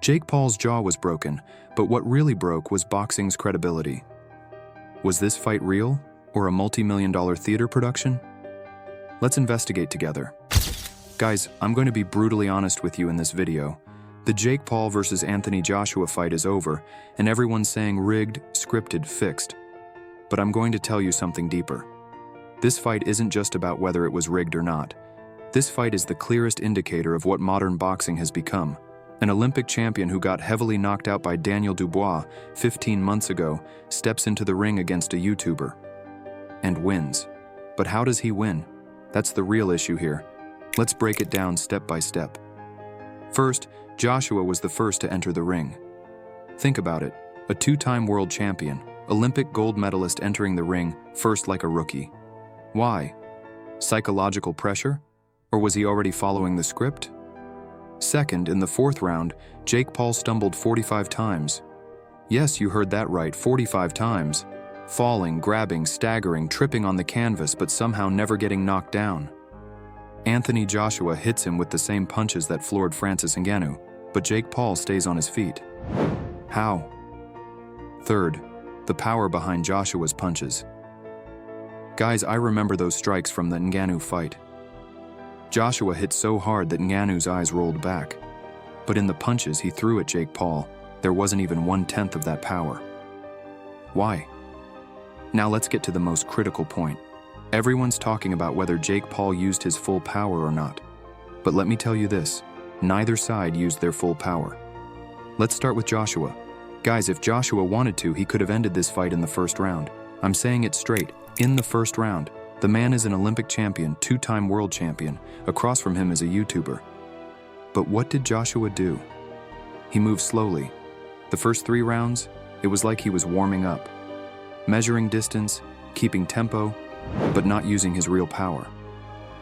Jake Paul's jaw was broken, but what really broke was boxing's credibility. Was this fight real, or a multi-million-dollar theater production? Let's investigate together. Guys, I'm going to be brutally honest with you in this video. The Jake Paul versus Anthony Joshua fight is over, and everyone's saying rigged, scripted, fixed. But I'm going to tell you something deeper. This fight isn't just about whether it was rigged or not. This fight is the clearest indicator of what modern boxing has become. An Olympic champion who got heavily knocked out by Daniel Dubois 15 months ago steps into the ring against a YouTuber and wins. But how does he win? That's the real issue here. Let's break it down step by step. First, Joshua was the first to enter the ring. Think about it, a two-time world champion, Olympic gold medalist entering the ring first like a rookie. Why? Psychological pressure? Or was he already following the script? Second, in the fourth round, Jake Paul stumbled 45 times. Yes, you heard that right, 45 times. Falling, grabbing, staggering, tripping on the canvas, but somehow never getting knocked down. Anthony Joshua hits him with the same punches that floored Francis Ngannou, but Jake Paul stays on his feet. How? Third, the power behind Joshua's punches. Guys, I remember those strikes from the Ngannou fight. Joshua hit so hard that Ngannou's eyes rolled back. But in the punches he threw at Jake Paul, there wasn't even 1/10 of that power. Why? Now let's get to the most critical point. Everyone's talking about whether Jake Paul used his full power or not. But let me tell you this, neither side used their full power. Let's start with Joshua. Guys, if Joshua wanted to, he could have ended this fight in the first round. I'm saying it straight, in the first round. The man is an Olympic champion, two-time world champion. Across from him is a YouTuber. But what did Joshua do? He moved slowly. The first 3 rounds, it was like he was warming up. Measuring distance, keeping tempo, but not using his real power.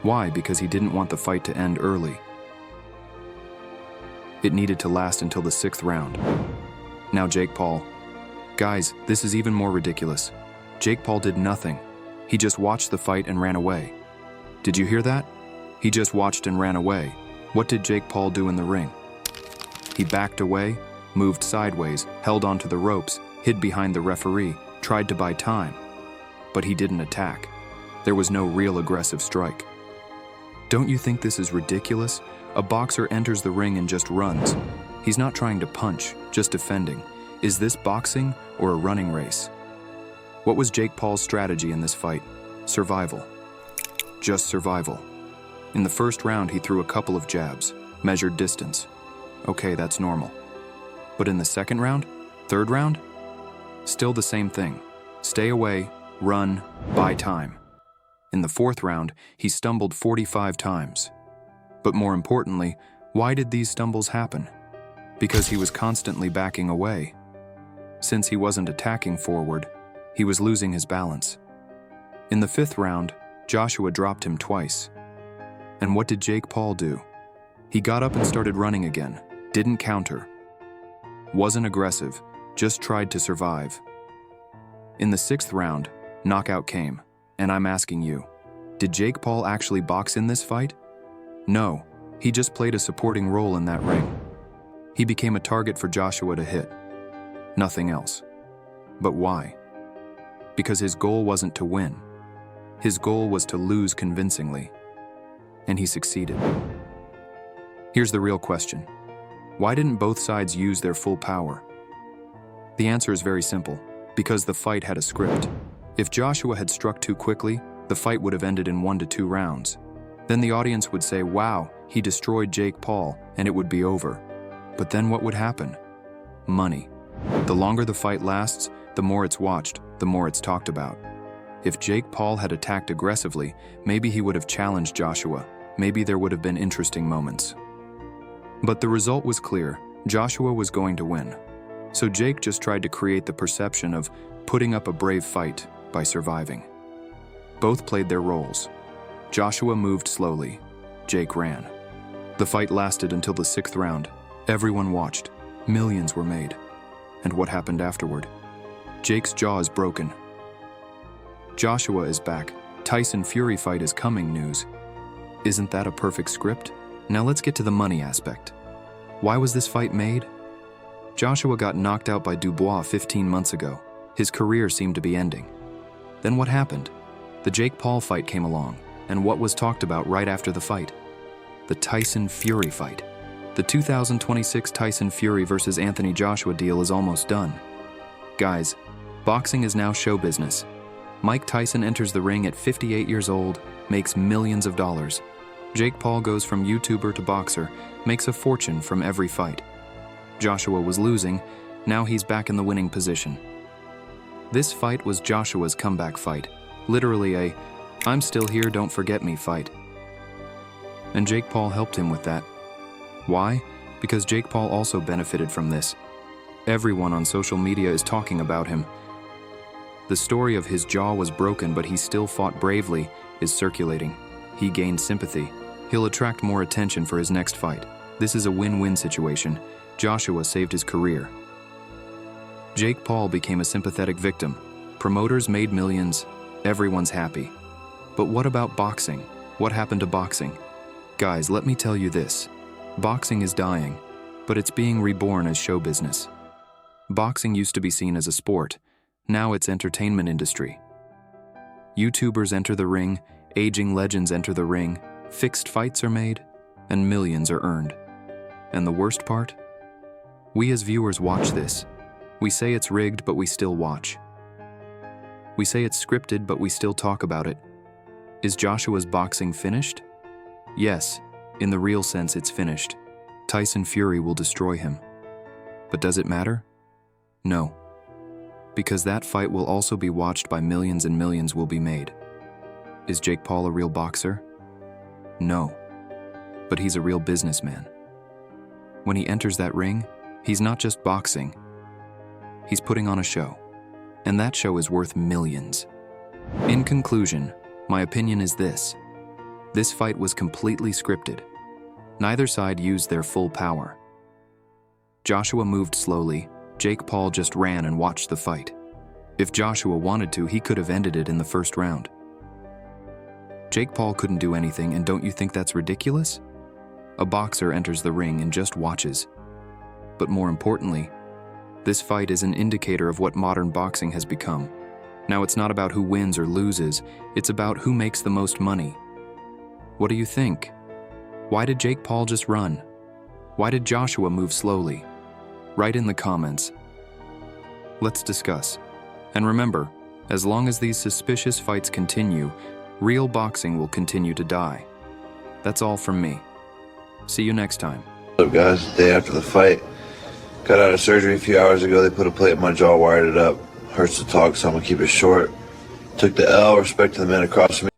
Why? Because he didn't want the fight to end early. It needed to last until the 6th round. Now Jake Paul. Guys, this is even more ridiculous. Jake Paul did nothing. He just watched the fight and ran away. Did you hear that? He just watched and ran away. What did Jake Paul do in the ring? He backed away, moved sideways, held onto the ropes, hid behind the referee, tried to buy time. But he didn't attack. There was no real aggressive strike. Don't you think this is ridiculous? A boxer enters the ring and just runs. He's not trying to punch, just defending. Is this boxing or a running race? What was Jake Paul's strategy in this fight? Survival. Just survival. In the first round, he threw a couple of jabs, measured distance. Okay, that's normal. But in the second round? Third round? Still the same thing. Stay away, run, buy time. In the fourth round, he stumbled 45 times. But more importantly, why did these stumbles happen? Because he was constantly backing away. Since he wasn't attacking forward, he was losing his balance. In the 5th round, Joshua dropped him twice. And what did Jake Paul do? He got up and started running again, didn't counter. Wasn't aggressive, just tried to survive. In the 6th round, knockout came, and I'm asking you, did Jake Paul actually box in this fight? No, he just played a supporting role in that ring. He became a target for Joshua to hit. Nothing else. But why? Because his goal wasn't to win. His goal was to lose convincingly. And he succeeded. Here's the real question. Why didn't both sides use their full power? The answer is very simple. Because the fight had a script. If Joshua had struck too quickly, the fight would have ended in 1 to 2 rounds. Then the audience would say, wow, he destroyed Jake Paul, and it would be over. But then what would happen? Money. The longer the fight lasts, the more it's watched, the more it's talked about. If Jake Paul had attacked aggressively, maybe he would have challenged Joshua. Maybe there would have been interesting moments. But the result was clear. Joshua was going to win. So Jake just tried to create the perception of putting up a brave fight by surviving. Both played their roles. Joshua moved slowly. Jake ran. The fight lasted until the 6th round. Everyone watched. Millions were made. And what happened afterward? Jake's jaw is broken. Joshua is back. Tyson Fury fight is coming news. Isn't that a perfect script? Now let's get to the money aspect. Why was this fight made? Joshua got knocked out by Dubois 15 months ago. His career seemed to be ending. Then what happened? The Jake Paul fight came along, and what was talked about right after the fight? The Tyson Fury fight. The 2026 Tyson Fury versus Anthony Joshua deal is almost done. Guys, boxing is now show business. Mike Tyson enters the ring at 58 years old, makes millions of dollars. Jake Paul goes from YouTuber to boxer, makes a fortune from every fight. Joshua was losing, now he's back in the winning position. This fight was Joshua's comeback fight, literally a "I'm still here, don't forget me" fight. And Jake Paul helped him with that. Why? Because Jake Paul also benefited from this. Everyone on social media is talking about him. The story of his jaw was broken but he still fought bravely is circulating. He gained sympathy. He'll attract more attention for his next fight. This is a win-win situation. Joshua saved his career. Jake Paul became a sympathetic victim. Promoters made millions. Everyone's happy. But what about boxing? What happened to boxing? Guys, let me tell you this. Boxing is dying, but it's being reborn as show business. Boxing used to be seen as a sport. Now it's entertainment industry. YouTubers enter the ring, aging legends enter the ring, fixed fights are made, and millions are earned. And the worst part? We as viewers watch this. We say it's rigged, but we still watch. We say it's scripted, but we still talk about it. Is Joshua's boxing finished? Yes, in the real sense it's finished. Tyson Fury will destroy him. But does it matter? No. Because that fight will also be watched by millions and millions will be made. Is Jake Paul a real boxer? No. But he's a real businessman. When he enters that ring, he's not just boxing. He's putting on a show. And that show is worth millions. In conclusion, my opinion is this. This fight was completely scripted. Neither side used their full power. Joshua moved slowly. Jake Paul just ran and watched the fight. If Joshua wanted to, he could have ended it in the first round. Jake Paul couldn't do anything, and don't you think that's ridiculous? A boxer enters the ring and just watches. But more importantly, this fight is an indicator of what modern boxing has become. Now it's not about who wins or loses, it's about who makes the most money. What do you think? Why did Jake Paul just run? Why did Joshua move slowly? Write in the comments. Let's discuss. And remember, as long as these suspicious fights continue, real boxing will continue to die. That's all from me. See you next time. What's up, guys? The day after the fight. Got out of surgery a few hours ago. They put a plate in my jaw, wired it up. Hurts to talk, so I'm gonna keep it short. Took the L, respect to the men across from me.